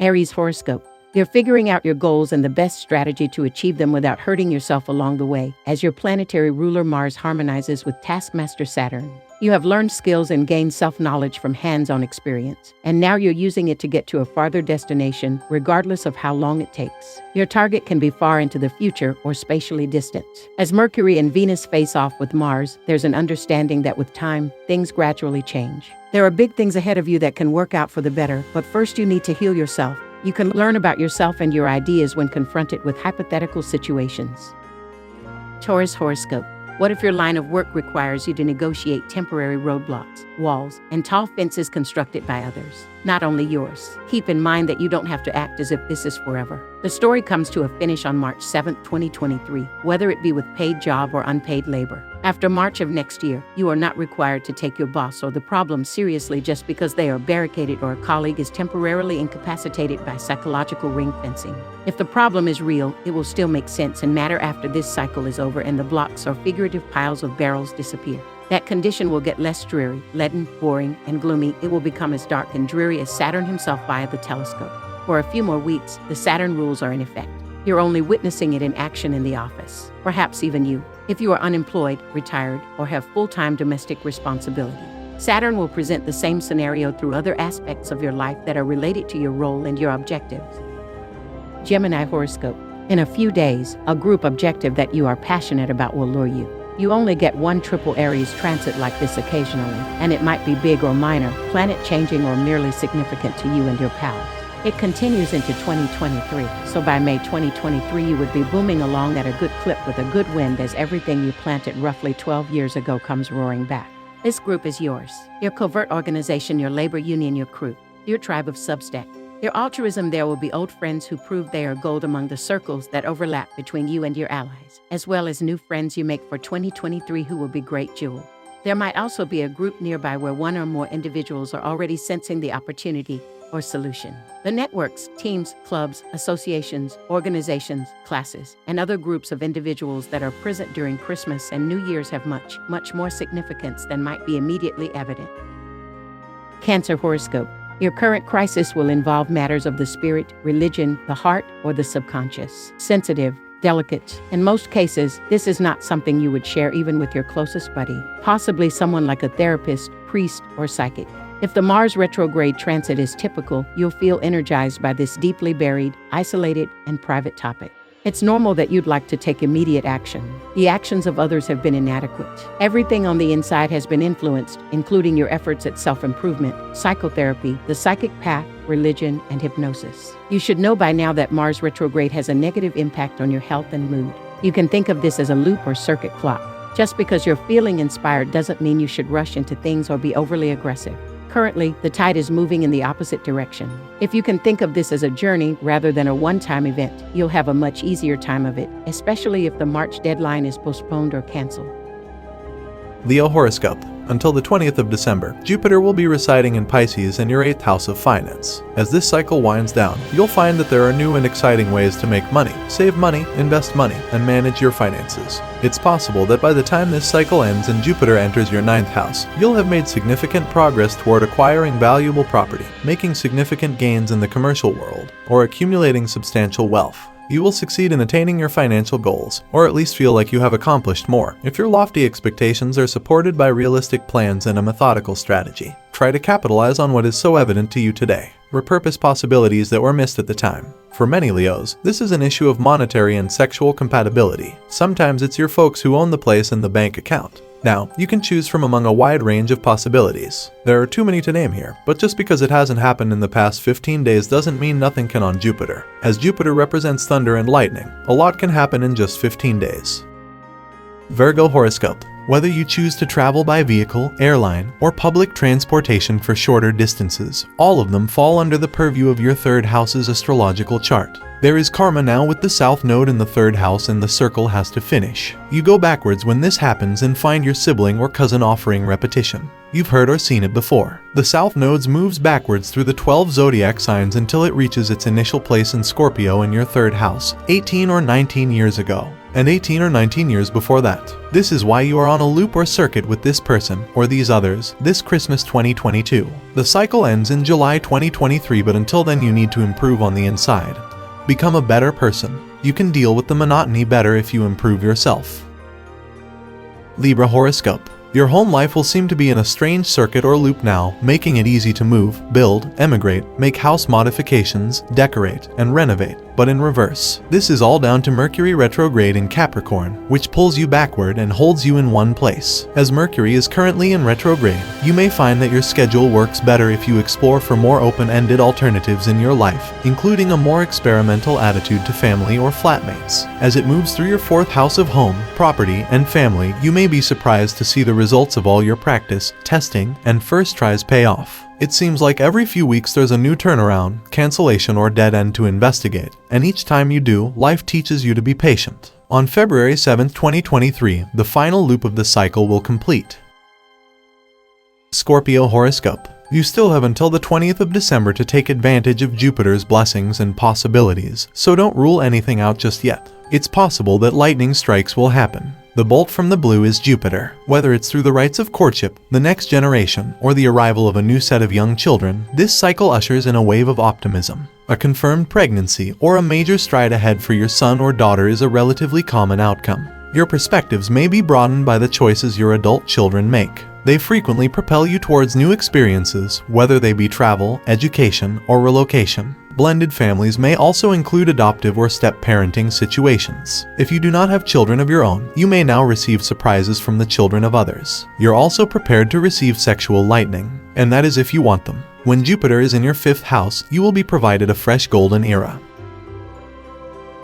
Aries horoscope. You're figuring out your goals and the best strategy to achieve them without hurting yourself along the way, as your planetary ruler Mars harmonizes with taskmaster Saturn. You have learned skills and gained self-knowledge from hands-on experience, and now you're using it to get to a farther destination, regardless of how long it takes. Your target can be far into the future or spatially distant. As Mercury and Venus face off with Mars, there's an understanding that with time, things gradually change. There are big things ahead of you that can work out for the better, but first you need to heal yourself. You can learn about yourself and your ideas when confronted with hypothetical situations. Taurus horoscope. What if your line of work requires you to negotiate temporary roadblocks, walls, and tall fences constructed by others, not only yours? Keep in mind that you don't have to act as if this is forever. The story comes to a finish on March 7, 2023, whether it be with paid job or unpaid labor. After March of next year, you are not required to take your boss or the problem seriously just because they are barricaded or a colleague is temporarily incapacitated by psychological ring fencing. If the problem is real, it will still make sense and matter after this cycle is over and the blocks or figurative piles of barrels disappear. That condition will get less dreary, leaden, boring, and gloomy. It will become as dark and dreary as Saturn himself via the telescope. For a few more weeks, the Saturn rules are in effect. You're only witnessing it in action in the office, perhaps even you, if you are unemployed, retired, or have full-time domestic responsibility. Saturn will present the same scenario through other aspects of your life that are related to your role and your objectives. Gemini horoscope. In a few days, a group objective that you are passionate about will lure you. You only get one triple Aries transit like this occasionally, and it might be big or minor, planet-changing or merely significant to you and your pals. It continues into 2023, so by May 2023 you would be booming along at a good clip with a good wind as everything you planted roughly 12 years ago comes roaring back. This group is yours. Your covert organization, your labor union, your crew, your tribe of Substack. Your altruism. There will be old friends who prove they are gold among the circles that overlap between you and your allies, as well as new friends you make for 2023 who will be great jewel. There might also be a group nearby where one or more individuals are already sensing the opportunity or solution. The networks, teams, clubs, associations, organizations, classes, and other groups of individuals that are present during Christmas and New Year's have much, much more significance than might be immediately evident. Cancer horoscope. Your current crisis will involve matters of the spirit, religion, the heart, or the subconscious. Sensitive, delicate. In most cases, this is not something you would share even with your closest buddy, possibly someone like a therapist, priest, or psychic. If the Mars retrograde transit is typical, you'll feel energized by this deeply buried, isolated, and private topic. It's normal that you'd like to take immediate action. The actions of others have been inadequate. Everything on the inside has been influenced, including your efforts at self-improvement, psychotherapy, the psychic path, religion, and hypnosis. You should know by now that Mars retrograde has a negative impact on your health and mood. You can think of this as a loop or circuit clock. Just because you're feeling inspired doesn't mean you should rush into things or be overly aggressive. Currently, the tide is moving in the opposite direction. If you can think of this as a journey rather than a one-time event, you'll have a much easier time of it, especially if the March deadline is postponed or canceled. Leo horoscope. Until the 20th of December, Jupiter will be residing in Pisces in your 8th house of finance. As this cycle winds down, you'll find that there are new and exciting ways to make money, save money, invest money, and manage your finances. It's possible that by the time this cycle ends and Jupiter enters your 9th house, you'll have made significant progress toward acquiring valuable property, making significant gains in the commercial world, or accumulating substantial wealth. You will succeed in attaining your financial goals, or at least feel like you have accomplished more, if your lofty expectations are supported by realistic plans and a methodical strategy. Try to capitalize on what is so evident to you today. Repurpose possibilities that were missed at the time. For many Leos, this is an issue of monetary and sexual compatibility. Sometimes it's your folks who own the place and the bank account. Now, you can choose from among a wide range of possibilities. There are too many to name here, but just because it hasn't happened in the past 15 days doesn't mean nothing can on Jupiter. As Jupiter represents thunder and lightning, a lot can happen in just 15 days. Virgo horoscope. Whether you choose to travel by vehicle, airline, or public transportation for shorter distances, all of them fall under the purview of your 3rd house's astrological chart. There is karma now with the South Node in the 3rd house and the circle has to finish. You go backwards when this happens and find your sibling or cousin offering repetition. You've heard or seen it before. The South Node moves backwards through the 12 zodiac signs until it reaches its initial place in Scorpio in your 3rd house, 18 or 19 years ago. and 18 or 19 years before that. This is why you are on a loop or circuit with this person or these others this Christmas 2022. The cycle ends in July 2023, but until then you need to improve on the inside. Become a better person. You can deal with the monotony better if you improve yourself. Libra horoscope. Your home life will seem to be in a strange circuit or loop now, making it easy to move, build, emigrate, make house modifications, decorate, and renovate, but in reverse. This is all down to Mercury retrograde in Capricorn, which pulls you backward and holds you in one place. As Mercury is currently in retrograde, you may find that your schedule works better if you explore for more open-ended alternatives in your life, including a more experimental attitude to family or flatmates. As it moves through your 4th house of home, property, and family, you may be surprised to see the results of all your practice, testing, and first tries pay off. It seems like every few weeks there's a new turnaround, cancellation, or dead end to investigate, and each time you do, life teaches you to be patient. On February 7, 2023, the final loop of the cycle will complete. Scorpio horoscope. You still have until the 20th of December to take advantage of Jupiter's blessings and possibilities, so don't rule anything out just yet. It's possible that lightning strikes will happen. The bolt from the blue is Jupiter. Whether it's through the rites of courtship, the next generation, or the arrival of a new set of young children, this cycle ushers in a wave of optimism. A confirmed pregnancy or a major stride ahead for your son or daughter is a relatively common outcome. Your perspectives may be broadened by the choices your adult children make. They frequently propel you towards new experiences, whether they be travel, education, or relocation. Blended families may also include adoptive or step-parenting situations. If you do not have children of your own, you may now receive surprises from the children of others. You're also prepared to receive sexual lightning, and that is if you want them. When Jupiter is in your 5th house, you will be provided a fresh golden era.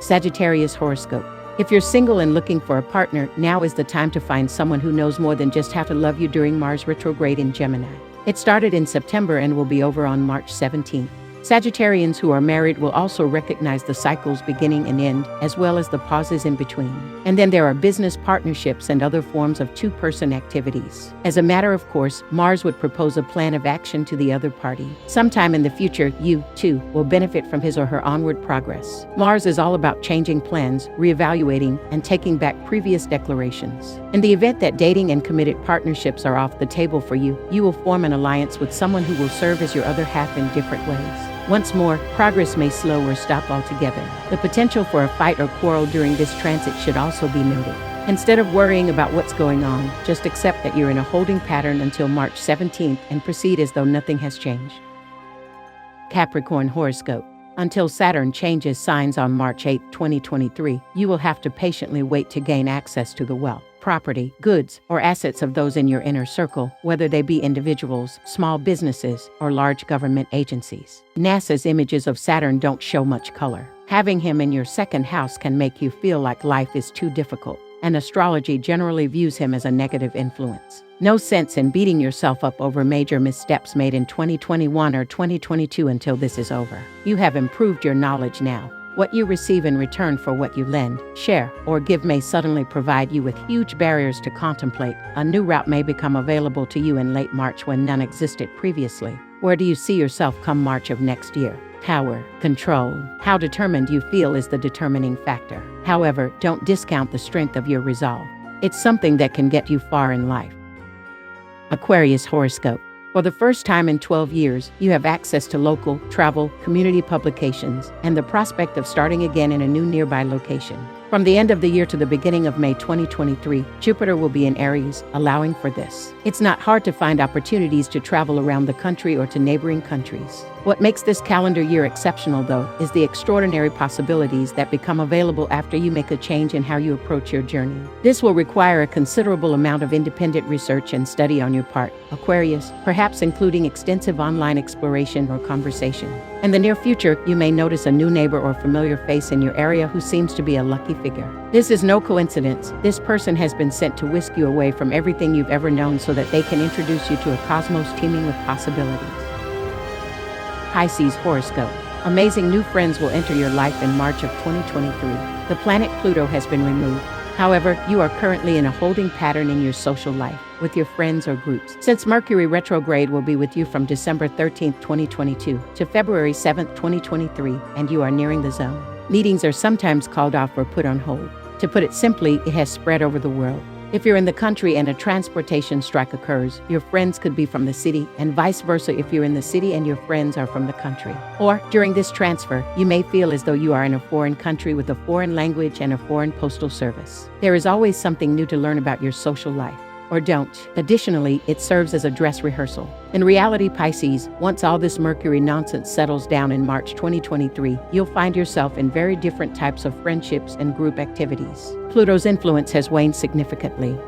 Sagittarius horoscope. If you're single and looking for a partner, now is the time to find someone who knows more than just how to love you during Mars retrograde in Gemini. It started in September and will be over on March 17th. Sagittarians who are married will also recognize the cycle's beginning and end, as well as the pauses in between. And then there are business partnerships and other forms of two-person activities. As a matter of course, Mars would propose a plan of action to the other party. Sometime in the future, you, too, will benefit from his or her onward progress. Mars is all about changing plans, reevaluating, and taking back previous declarations. In the event that dating and committed partnerships are off the table for you, you will form an alliance with someone who will serve as your other half in different ways. Once more, progress may slow or stop altogether. The potential for a fight or quarrel during this transit should also be noted. Instead of worrying about what's going on, just accept that you're in a holding pattern until March 17th and proceed as though nothing has changed. Capricorn horoscope. Until Saturn changes signs on March 8, 2023, you will have to patiently wait to gain access to the wealth, property, goods, or assets of those in your inner circle, whether they be individuals, small businesses, or large government agencies. NASA's images of Saturn don't show much color. Having him in your 2nd house can make you feel like life is too difficult, and astrology generally views him as a negative influence. No sense in beating yourself up over major missteps made in 2021 or 2022 until this is over. You have improved your knowledge now. What you receive in return for what you lend, share, or give may suddenly provide you with huge barriers to contemplate. A new route may become available to you in late March when none existed previously. Where do you see yourself come March of next year? Power, control. How determined you feel is the determining factor. However, don't discount the strength of your resolve. It's something that can get you far in life. Aquarius horoscope. For the first time in 12 years, you have access to local, travel, community publications, and the prospect of starting again in a new nearby location. From the end of the year to the beginning of May 2023, Jupiter will be in Aries, allowing for this. It's not hard to find opportunities to travel around the country or to neighboring countries. What makes this calendar year exceptional, though, is the extraordinary possibilities that become available after you make a change in how you approach your journey. This will require a considerable amount of independent research and study on your part, Aquarius, perhaps including extensive online exploration or conversation. In the near future, you may notice a new neighbor or familiar face in your area who seems to be a lucky figure. This is no coincidence. This person has been sent to whisk you away from everything you've ever known so that they can introduce you to a cosmos teeming with possibilities. Pisces horoscope. Amazing new friends will enter your life in March of 2023. The planet Pluto has been removed. However, you are currently in a holding pattern in your social life, with your friends or groups. Since Mercury retrograde will be with you from December 13, 2022 to February 7, 2023, and you are nearing the zone. Meetings are sometimes called off or put on hold. To put it simply, it has spread over the world. If you're in the country and a transportation strike occurs, your friends could be from the city, and vice versa if you're in the city and your friends are from the country. Or, during this transfer, you may feel as though you are in a foreign country with a foreign language and a foreign postal service. There is always something new to learn about your social life. Or don't. Additionally, it serves as a dress rehearsal. In reality, Pisces, once all this Mercury nonsense settles down in March 2023, you'll find yourself in very different types of friendships and group activities. Pluto's influence has waned significantly.